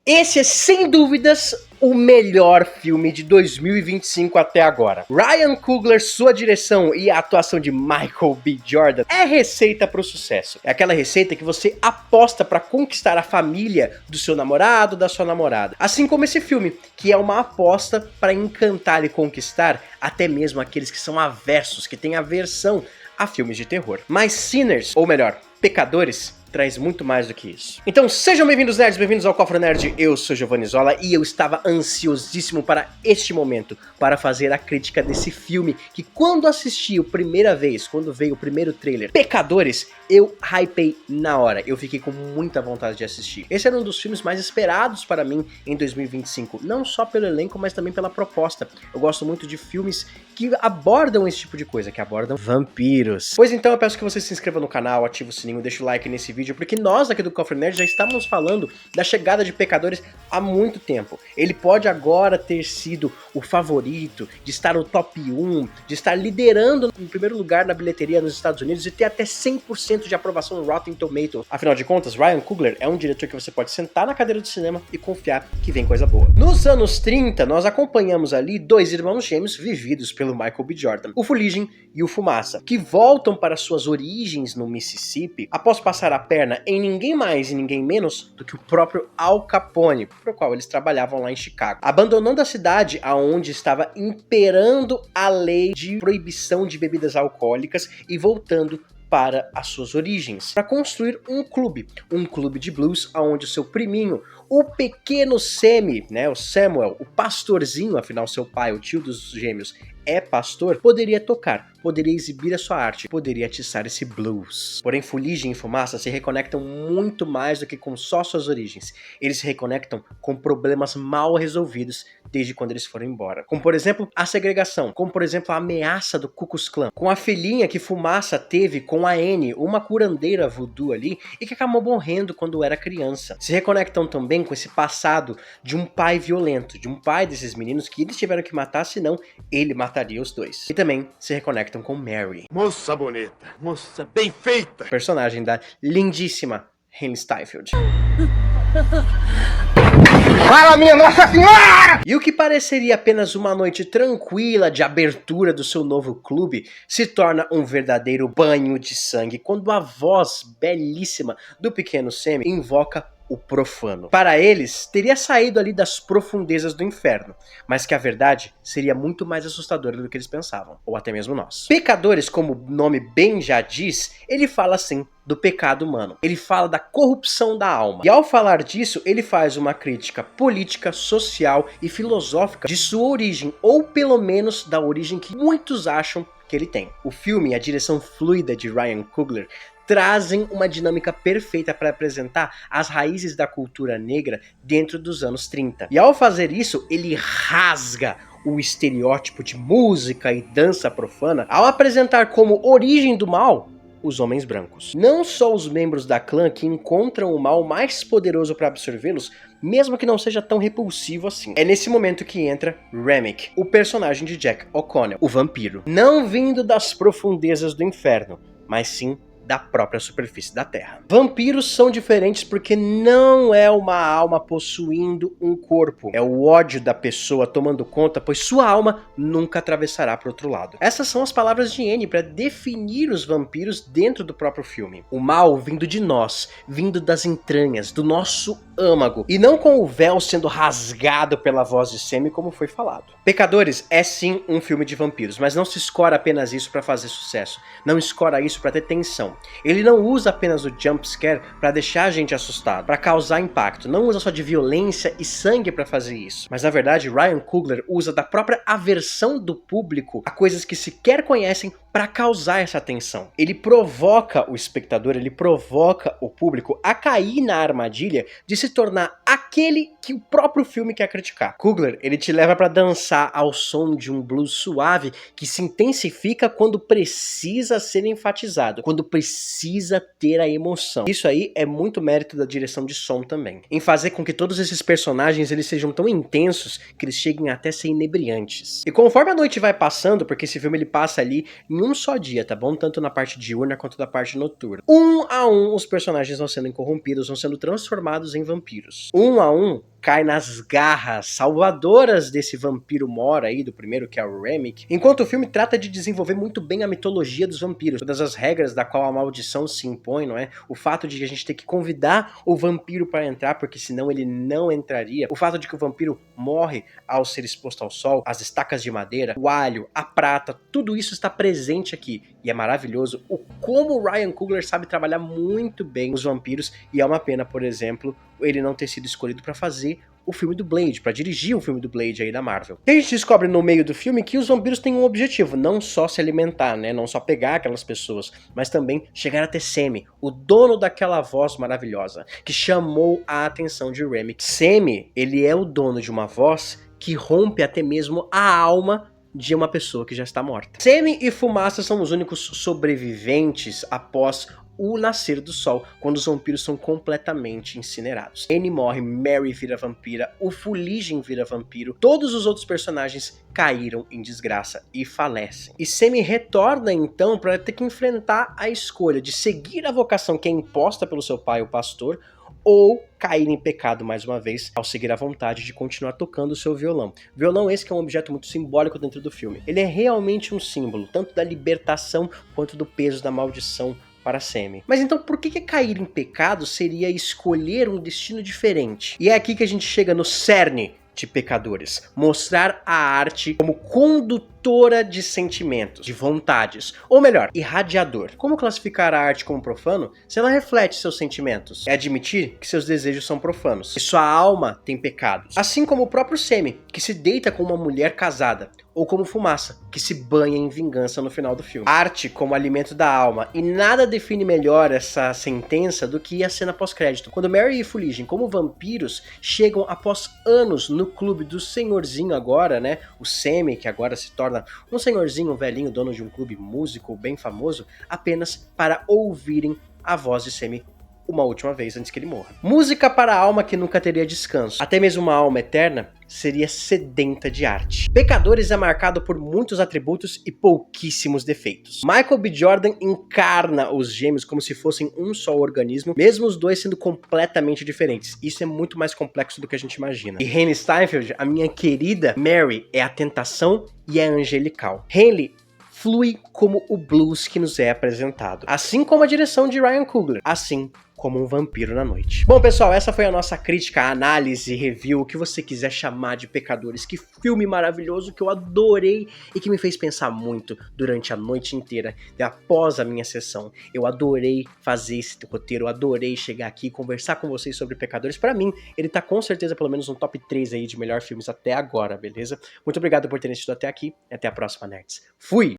Esse é, sem dúvidas, o melhor filme de 2025 até agora. Ryan Coogler, sua direção e a atuação de Michael B. Jordan é receita para o sucesso. É aquela receita que você aposta para conquistar a família do seu namorado, da sua namorada. Assim como esse filme, que é uma aposta para encantar e conquistar até mesmo aqueles que são aversos, que têm aversão a filmes de terror. Mas Sinners, ou melhor, Pecadores, traz muito mais do que isso. Então sejam bem-vindos, nerds, bem-vindos ao Cofre Nerd. Eu sou Giovanni Zola e eu estava ansiosíssimo para este momento, para fazer a crítica desse filme, que quando assisti a primeira vez, quando veio o primeiro trailer, Pecadores, eu hypei na hora. Eu fiquei com muita vontade de assistir. Esse era um dos filmes mais esperados para mim em 2025, não só pelo elenco, mas também pela proposta. Eu gosto muito de filmes que abordam esse tipo de coisa, que abordam vampiros. Pois então eu peço que você se inscreva no canal, ative o sininho, deixa o like nesse vídeo, porque nós aqui do Cofre Nerd já estávamos falando da chegada de Pecadores há muito tempo. Ele pode agora ter sido o favorito, de estar no top 1, de estar liderando em primeiro lugar na bilheteria nos Estados Unidos e ter até 100% de aprovação no Rotten Tomatoes. Afinal de contas, Ryan Coogler é um diretor que você pode sentar na cadeira do cinema e confiar que vem coisa boa. Nos anos 30, nós acompanhamos ali dois irmãos gêmeos vividos pelo Michael B. Jordan, o Fuligem e o Fumaça, que voltam para suas origens no Mississippi após passar a perna em ninguém mais e ninguém menos do que o próprio Al Capone, pro qual eles trabalhavam lá em Chicago, abandonando a cidade aonde estava imperando a lei de proibição de bebidas alcoólicas e voltando para as suas origens, para construir um clube de blues, onde o seu priminho, o pequeno Sammy, né, o Samuel, o pastorzinho, afinal seu pai, o tio dos gêmeos, é pastor, poderia tocar, poderia exibir a sua arte, poderia atiçar esse blues. Porém, Fuligem e Fumaça se reconectam muito mais do que com só suas origens. Eles se reconectam com problemas mal resolvidos desde quando eles foram embora. Como, por exemplo, a segregação, como, por exemplo, a ameaça do Ku Klux Klan, com a filhinha que Fumaça teve com a Annie, uma curandeira voodoo ali, e que acabou morrendo quando era criança. Se reconectam também com esse passado de um pai violento, de um pai desses meninos que eles tiveram que matar, senão ele mataria os dois. E também se reconectam com Mary. Moça bonita, moça bem feita. Personagem da lindíssima Hailey Steinfeld. Fala, minha Nossa Senhora! E o que pareceria apenas uma noite tranquila de abertura do seu novo clube se torna um verdadeiro banho de sangue quando a voz belíssima do pequeno Sammy invoca o profano. Para eles, teria saído ali das profundezas do inferno, mas que a verdade seria muito mais assustadora do que eles pensavam, ou até mesmo nós. Pecadores, como o nome bem já diz, ele fala assim do pecado humano. Ele fala da corrupção da alma. E ao falar disso, ele faz uma crítica política, social e filosófica de sua origem, ou pelo menos da origem que muitos acham que ele tem. O filme e a direção fluida de Ryan Coogler trazem uma dinâmica perfeita para apresentar as raízes da cultura negra dentro dos anos 30. E ao fazer isso, ele rasga o estereótipo de música e dança profana ao apresentar como origem do mal os homens brancos. Não só os membros da clã que encontram o mal mais poderoso para absorvê-los, mesmo que não seja tão repulsivo assim. É nesse momento que entra Remick, o personagem de Jack O'Connell, o vampiro. Não vindo das profundezas do inferno, mas sim da própria superfície da Terra. Vampiros são diferentes porque não é uma alma possuindo um corpo. É o ódio da pessoa tomando conta, pois sua alma nunca atravessará para o outro lado. Essas são as palavras de Annie para definir os vampiros dentro do próprio filme. O mal vindo de nós, vindo das entranhas, do nosso âmago, e não com o véu sendo rasgado pela voz de Sammy como foi falado. Pecadores é sim um filme de vampiros, mas não se escora apenas isso para fazer sucesso. Não escora isso para ter tensão. Ele não usa apenas o jump scare para deixar a gente assustado, para causar impacto. Não usa só de violência e sangue para fazer isso. Mas na verdade, Ryan Coogler usa da própria aversão do público a coisas que sequer conhecem para causar essa tensão. Ele provoca o espectador, ele provoca o público a cair na armadilha de se tornar aquele que o próprio filme quer criticar. Coogler, ele te leva para dançar ao som de um blues suave que se intensifica quando precisa ser enfatizado, quando precisa ter a emoção. Isso aí é muito mérito da direção de som também, em fazer com que todos esses personagens eles sejam tão intensos que eles cheguem até a ser inebriantes. E conforme a noite vai passando, porque esse filme ele passa ali em um só dia, tá bom? Tanto na parte diurna quanto na parte noturna. Um a um, os personagens vão sendo corrompidos, vão sendo transformados em vampiros. Um a um, cai nas garras salvadoras desse vampiro mora aí, do primeiro, que é o Remick, enquanto o filme trata de desenvolver muito bem a mitologia dos vampiros, todas as regras da qual a maldição se impõe, não é? O fato de a gente ter que convidar o vampiro para entrar, porque senão ele não entraria, o fato de que o vampiro morre ao ser exposto ao sol, as estacas de madeira, o alho, a prata, tudo isso está presente aqui, e é maravilhoso o como o Ryan Coogler sabe trabalhar muito bem os vampiros, e é uma pena, por exemplo, ele não ter sido escolhido para fazer o filme do Blade, para dirigir o filme do Blade aí da Marvel. E a gente descobre no meio do filme que os vampiros têm um objetivo, não só se alimentar, né, não só pegar aquelas pessoas, mas também chegar até Semi, o dono daquela voz maravilhosa, que chamou a atenção de Remick. Semi, ele é o dono de uma voz que rompe até mesmo a alma de uma pessoa que já está morta. Semi e Fumaça são os únicos sobreviventes após o nascer do sol, quando os vampiros são completamente incinerados. Annie morre, Mary vira vampira, o Fuligem vira vampiro, todos os outros personagens caíram em desgraça e falecem. E Semi retorna então para ter que enfrentar a escolha de seguir a vocação que é imposta pelo seu pai, o pastor, ou cair em pecado mais uma vez ao seguir a vontade de continuar tocando o seu violão. Violão esse que é um objeto muito simbólico dentro do filme. Ele é realmente um símbolo, tanto da libertação quanto do peso da maldição para Semi. Mas então por que cair em pecado seria escolher um destino diferente? E é aqui que a gente chega no cerne de Pecadores. Mostrar a arte como condutora de sentimentos, de vontades. Ou melhor, irradiador. Como classificar a arte como profano se ela reflete seus sentimentos? É admitir que seus desejos são profanos. E sua alma tem pecados. Assim como o próprio Semi, que se deita com uma mulher casada. Ou como Fumaça, que se banha em vingança no final do filme. Arte como alimento da alma. E nada define melhor essa sentença do que a cena pós-crédito. Quando Mary e Fuligem, como vampiros, chegam após anos no clube do senhorzinho agora, né? O Semi, que agora se torna um senhorzinho, um velhinho, dono de um clube músico bem famoso, apenas para ouvirem a voz de Semi uma última vez antes que ele morra. Música para a alma que nunca teria descanso. Até mesmo uma alma eterna seria sedenta de arte. Pecadores é marcado por muitos atributos e pouquíssimos defeitos. Michael B. Jordan encarna os gêmeos como se fossem um só organismo, mesmo os dois sendo completamente diferentes. Isso é muito mais complexo do que a gente imagina. E Hailee Steinfeld, a minha querida Mary, é a tentação e é angelical. Hailee flui como o blues que nos é apresentado, assim como a direção de Ryan Coogler, assim como um vampiro na noite. Bom, pessoal, essa foi a nossa crítica, análise, review, o que você quiser chamar de Pecadores. Que filme maravilhoso que eu adorei e que me fez pensar muito durante a noite inteira e após a minha sessão. Eu adorei fazer esse roteiro, eu adorei chegar aqui e conversar com vocês sobre Pecadores. Pra mim, ele tá com certeza pelo menos no top 3 aí de melhores filmes até agora, beleza? Muito obrigado por terem assistido até aqui e até a próxima, nerds. Fui!